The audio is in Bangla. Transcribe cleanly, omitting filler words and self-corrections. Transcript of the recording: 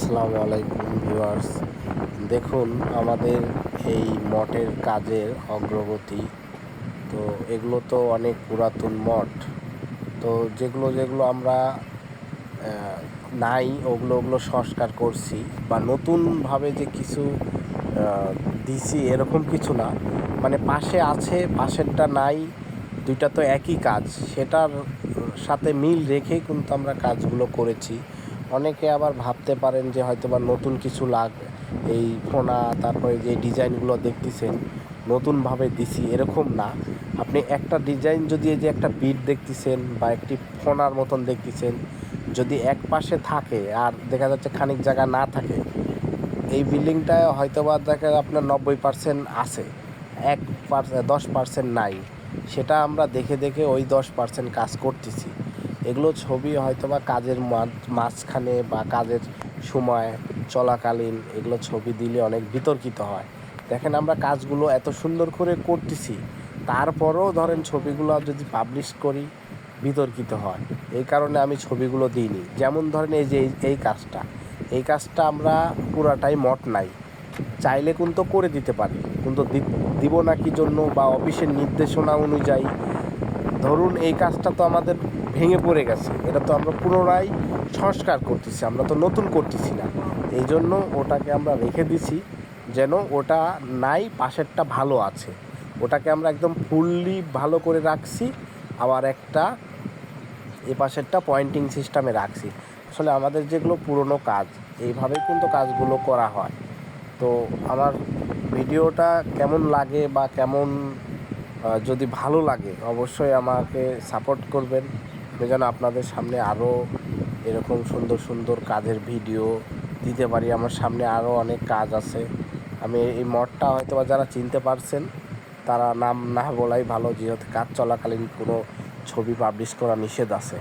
আসসালামু আলাইকুম ভিউয়ার্স। দেখুন আমাদের এই মঠের কাজের অগ্রগতি। তো এগুলো তো অনেক পুরাতন মঠ। তো যেগুলো যেগুলো আমরা নাই ওগুলো সংস্কার করছি, বা নতুনভাবে যে কিছু দিছি এরকম কিছু না। মানে পাশে আছে, পাশেরটা নাই, দুইটা তো একই কাজ, সেটার সাথে মিল রেখেই কিন্তু আমরা কাজগুলো করেছি। অনেকে আবার ভাবতে পারেন যে হয়তো বা নতুন কিছু এই ফোনা, তারপরে যে ডিজাইনগুলো দেখতেছেন নতুনভাবে দিছি, এরকম না। আপনি একটা ডিজাইন যদি, এই যে একটা বিট দেখতেছেন বা একটি ফোনার মতন দেখতেছেন, যদি এক পাশে থাকে আর দেখা যাচ্ছে খানিক জায়গা না থাকে, এই বিল্ডিংটায় হয়তো বা দেখা আপনার 90% আছে, 10% নাই। সেটা আমরা দেখে দেখে ওই 10% কাজ করতেছি। এগুলো ছবি হয়তো বা কাজের মাঝখানে বা কাজের সময় চলাকালীন এগুলো ছবি দিলে অনেক বিতর্কিত হয়। দেখেন আমরা কাজগুলো এত সুন্দর করে করতেছি, তারপরেও ধরেন ছবিগুলো যদি পাবলিশ করি বিতর্কিত হয়। এই কারণে আমি ছবিগুলো দিইনি। যেমন ধরেন এই যে এই কাজটা আমরা পুরাটাই মঠ নাই, চাইলে কিন্তু করে দিতে পারি, কিন্তু দিব না কি জন্য, বা অফিসের নির্দেশনা অনুযায়ী ধরুন এই কাজটা তো আমাদের ভেঙে পড়ে গেছে, এটা তো আমরা পুনরায় সংস্কার করতেছি, আমরা তো নতুন করতেছি না। এই জন্য ওটাকে আমরা রেখে দিছি, যেন ওটা নাই, পাশেরটা ভালো আছে, ওটাকে আমরা একদম ফুললি ভালো করে রাখছি। আবার একটা এ পাশেরটা পয়েন্টিং সিস্টেমে রাখছি। আসলে আমাদের যেগুলো পুরনো কাজ, এইভাবেই কিন্তু কাজগুলো করা হয়। তো আমার ভিডিওটা কেমন লাগে বা কেমন, যদি ভালো লাগে অবশ্যই আমাকে সাপোর্ট করবেন। আমি যেন আপনাদের সামনে আরও এরকম সুন্দর সুন্দর কাজের ভিডিও দিতে পারি। আমার সামনে আরও অনেক কাজ আছে। আমি এই মঠটা হয়তো বা যারা চিনতে পারছেন তারা নাম না বলাই ভালো, যেহেতু কাজ চলাকালীন কোনো ছবি পাবলিশ করা নিষেধ আছে।